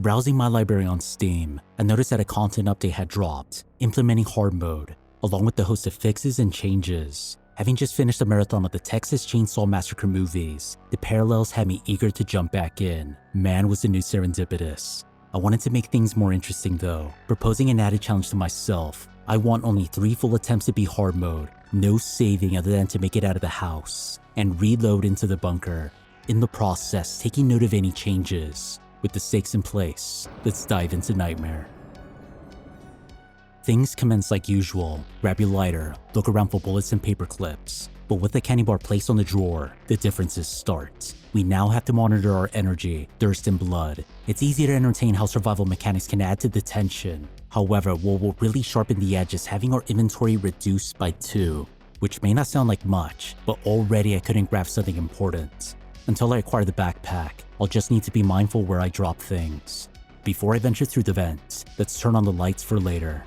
Browsing my library on Steam, I noticed that a content update had dropped, implementing hard mode, along with a host of fixes and changes. Having just finished a marathon of the Texas Chainsaw Massacre movies, the parallels had me eager to jump back in. Man, was the new serendipitous. I wanted to make things more interesting though, proposing an added challenge to myself. I want only 3 full attempts to beat hard mode, no saving other than to make it out of the house, and reload into the bunker. In the process, taking note of any changes. With the stakes in place, let's dive into Nightmare. Things commence like usual. Grab your lighter, look around for bullets and paper clips. But with the candy bar placed on the drawer, the differences start. We now have to monitor our energy, thirst, and blood. It's easy to entertain how survival mechanics can add to the tension. However, what will really sharpen the edge is having our inventory reduced by 2. Which may not sound like much, but already I couldn't grab something important. Until I acquire the backpack, I'll just need to be mindful where I drop things. Before I venture through the vent, let's turn on the lights for later.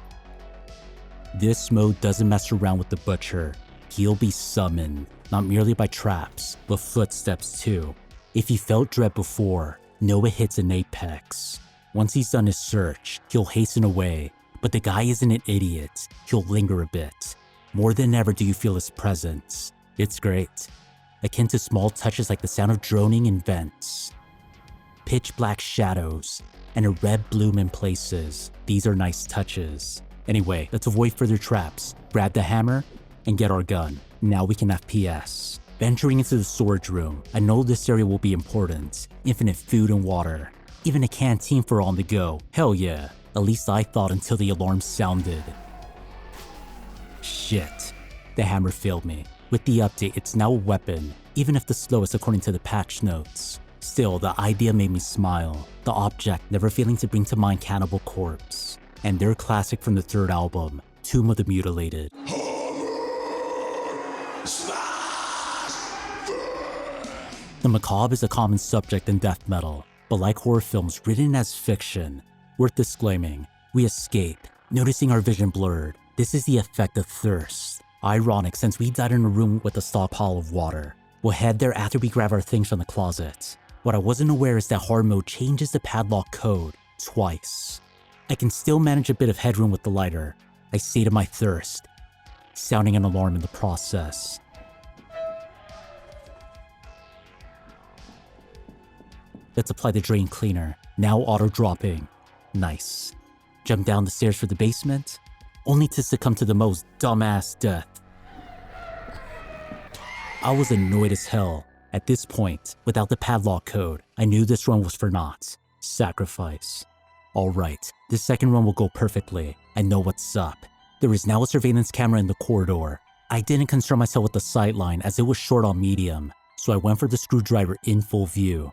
This mode doesn't mess around with the butcher. He'll be summoned, not merely by traps, but footsteps too. If you felt dread before, know it hits an apex. Once he's done his search, he'll hasten away, but the guy isn't an idiot. He'll linger a bit. More than ever do you feel his presence. It's great. Akin to small touches like the sound of droning in vents. Pitch black shadows, and a red bloom in places. These are nice touches. Anyway, let's avoid further traps, grab the hammer, and get our gun. Now we can FPS. Venturing into the storage room, I know this area will be important. Infinite food and water. Even a canteen for on the go. Hell yeah. At least I thought until the alarm sounded. Shit. The hammer failed me. With the update, it's now a weapon, even if the slowest according to the patch notes. Still, the idea made me smile. The object never failing to bring to mind Cannibal Corpse. And their classic from the 3rd album, Tomb of the Mutilated. The macabre is a common subject in death metal, but like horror films written as fiction, worth disclaiming, we escape, noticing our vision blurred. This is the effect of thirst. Ironic since we died in a room with a stockpile of water. We'll head there after we grab our things from the closet. What I wasn't aware is that hard mode changes the padlock code twice. I can still manage a bit of headroom with the lighter. I sated my thirst, sounding an alarm in the process. Let's apply the drain cleaner, now auto-dropping. Nice. Jump down the stairs for the basement, only to succumb to the most dumbass death. I was annoyed as hell. At this point, without the padlock code, I knew this run was for naught. Sacrifice. Alright, this second run will go perfectly. I know what's up. There is now a surveillance camera in the corridor. I didn't concern myself with the sightline as it was short on medium, so I went for the screwdriver in full view.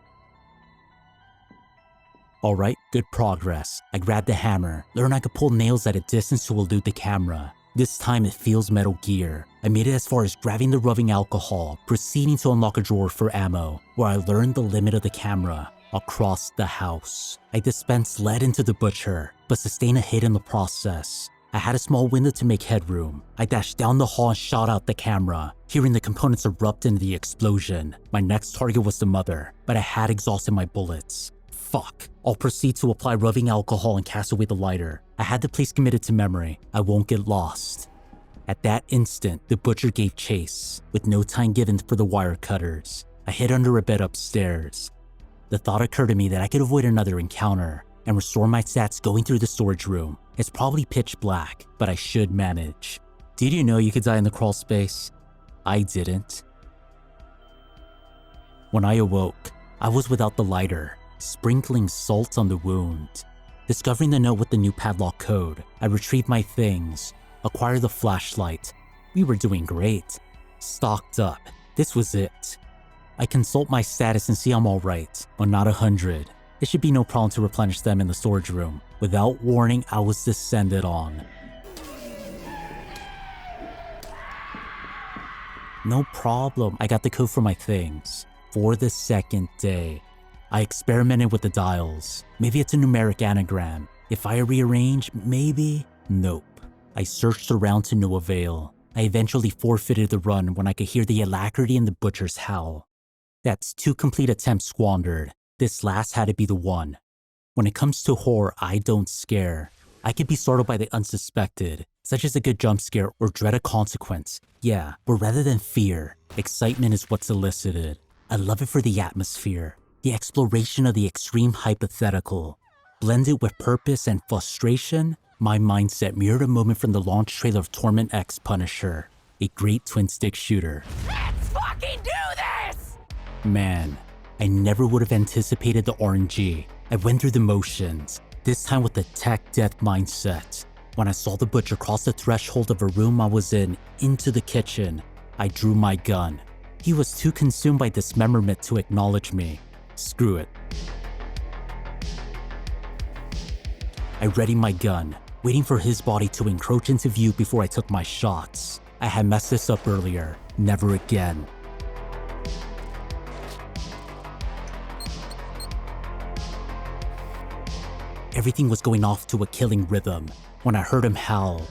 Alright, good progress. I grabbed the hammer, learned I could pull nails at a distance to elude the camera. This time it feels Metal Gear. I made it as far as grabbing the rubbing alcohol, proceeding to unlock a drawer for ammo, where I learned the limit of the camera. Across the house. I dispensed lead into the butcher, but sustained a hit in the process. I had a small window to make headroom. I dashed down the hall and shot out the camera, hearing the components erupt into the explosion. My next target was the mother, but I had exhausted my bullets. Fuck. I'll proceed to apply rubbing alcohol and cast away the lighter. I had the place committed to memory. I won't get lost. At that instant, the butcher gave chase, with no time given for the wire cutters. I hid under a bed upstairs. The thought occurred to me that I could avoid another encounter and restore my stats going through the storage room. It's probably pitch black, but I should manage. Did you know you could die in the crawl space? I didn't. When I awoke, I was without the lighter, sprinkling salt on the wound. Discovering the note with the new padlock code, I retrieved my things, acquired the flashlight. We were doing great. Stocked up. This was it. I consult my status and see I'm alright, but not 100. It should be no problem to replenish them in the storage room. Without warning, I was descended on. No problem, I got the code for my things. For the second day. I experimented with the dials. Maybe it's a numeric anagram. If I rearrange, maybe? Nope. I searched around to no avail. I eventually forfeited the run when I could hear the alacrity in the butcher's howl. That's 2 complete attempts squandered. This last had to be the one. When it comes to horror, I don't scare. I can be startled by the unsuspected, such as a good jump scare or dread a consequence. Yeah, but rather than fear, excitement is what's elicited. I love it for the atmosphere, the exploration of the extreme hypothetical. Blended with purpose and frustration, my mindset mirrored a moment from the launch trailer of Torment X Punisher, a great twin-stick shooter. Let's fucking do this! Man, I never would have anticipated the RNG. I went through the motions, this time with the tech death mindset. When I saw the butcher cross the threshold of a room I was in into the kitchen, I drew my gun. He was too consumed by dismemberment to acknowledge me. Screw it. I readied my gun, waiting for his body to encroach into view before I took my shots. I had messed this up earlier. Never again. Everything was going off to a killing rhythm when I heard him howl.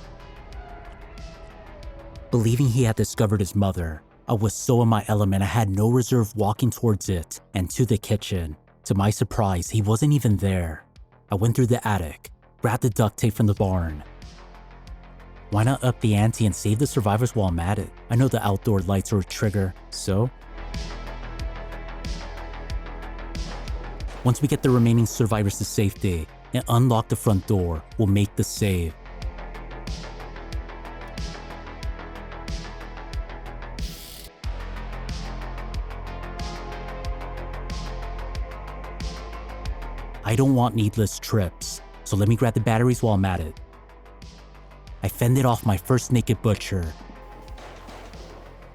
Believing he had discovered his mother, I was so in my element I had no reserve walking towards it and to the kitchen. To my surprise, he wasn't even there. I went through the attic, grabbed the duct tape from the barn. Why not up the ante and save the survivors while I'm at it? I know the outdoor lights are a trigger, so? Once we get the remaining survivors to safety and unlock the front door, we'll make the save. I don't want needless trips, so let me grab the batteries while I'm at it. I fended off my first naked butcher,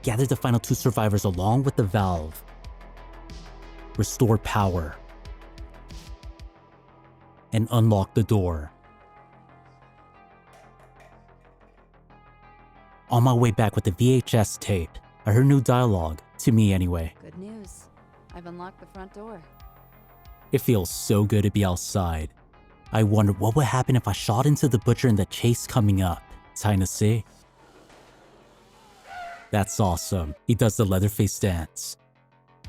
gathered the final 2 survivors along with the valve, restored power, and unlocked the door. On my way back with the VHS tape, I heard new dialogue, to me anyway. Good news. I've unlocked the front door. It feels so good to be outside. I wondered what would happen if I shot into the butcher in the chase coming up. Time to see. That's awesome. He does the Leatherface dance.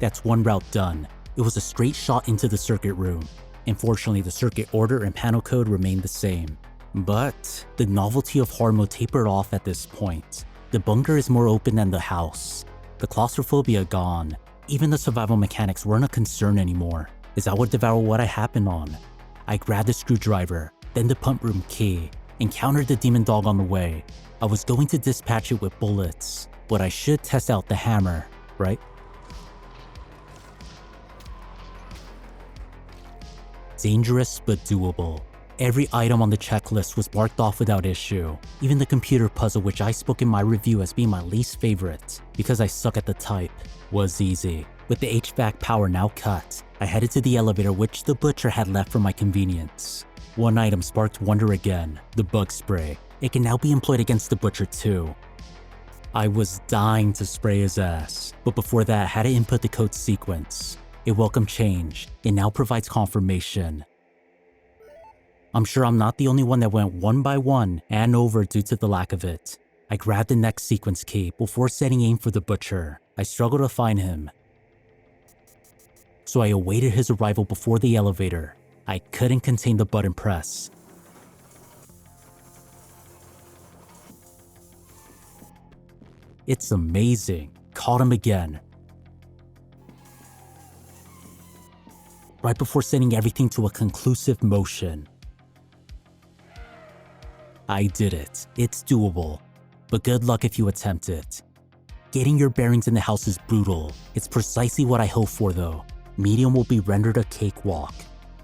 That's one route done. It was a straight shot into the circuit room. Unfortunately, the circuit order and panel code remained the same. But the novelty of horror mode tapered off at this point. The bunker is more open than the house. The claustrophobia gone. Even the survival mechanics weren't a concern anymore. Is that what Devour What I happened on? I grabbed the screwdriver, then the pump room key, encountered the demon dog on the way. I was going to dispatch it with bullets, but I should test out the hammer, right? Dangerous but doable. Every item on the checklist was marked off without issue. Even the computer puzzle, which I spoke in my review as being my least favorite because I suck at the type, was easy. With the HVAC power now cut, I headed to the elevator which the butcher had left for my convenience. One item sparked wonder again, the bug spray. It can now be employed against the butcher too. I was dying to spray his ass, but before that I had to input the code sequence. A welcome change. It now provides confirmation. I'm sure I'm not the only one that went one by one and over due to the lack of it. I grabbed the next sequence key before setting aim for the butcher. I struggled to find him, so I awaited his arrival before the elevator. I couldn't contain the button press. It's amazing. Caught him again. Right before sending everything to a conclusive motion. I did it. It's doable. But good luck if you attempt it. Getting your bearings in the house is brutal. It's precisely what I hope for though. Medium will be rendered a cakewalk,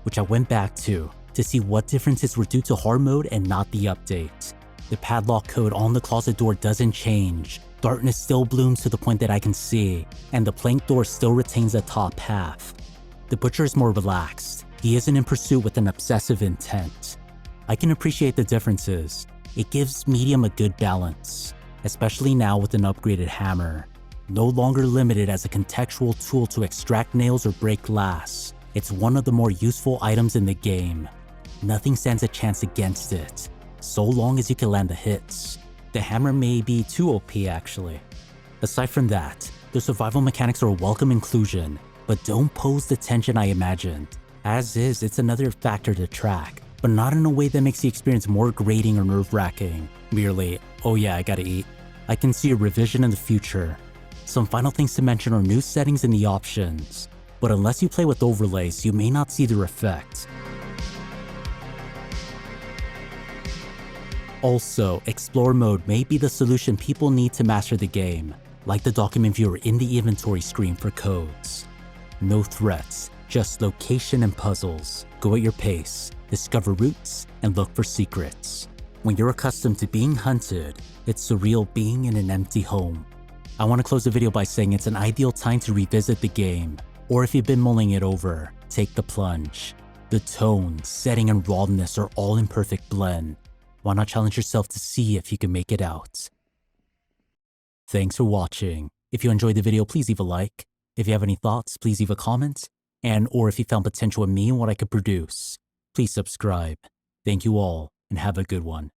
which I went back to see what differences were due to hard mode and not the update. The padlock code on the closet door doesn't change. Darkness still blooms to the point that I can see, and the plank door still retains the top half. The butcher is more relaxed. He isn't in pursuit with an obsessive intent. I can appreciate the differences. It gives medium a good balance, especially now with an upgraded hammer. No longer limited as a contextual tool to extract nails or break glass. It's one of the more useful items in the game. Nothing stands a chance against it, so long as you can land the hits. The hammer may be too OP actually. Aside from that, the survival mechanics are a welcome inclusion, but don't pose the tension I imagined. As is, it's another factor to track, but not in a way that makes the experience more grating or nerve-wracking. Merely, oh yeah, I gotta eat. I can see a revision in the future. Some final things to mention are new settings in the options, but unless you play with overlays, you may not see their effect. Also, Explore mode may be the solution people need to master the game, like the document viewer in the inventory screen for codes. No threats, just location and puzzles. Go at your pace, discover routes, and look for secrets. When you're accustomed to being hunted, it's surreal being in an empty home. I want to close the video by saying it's an ideal time to revisit the game, or if you've been mulling it over, take the plunge. The tone, setting, and rawness are all in perfect blend. Why not challenge yourself to see if you can make it out? Thanks for watching. If you enjoyed the video, please leave a like. If you have any thoughts, please leave a comment. Or if you found potential in me and what I could produce, please subscribe. Thank you all, and have a good one.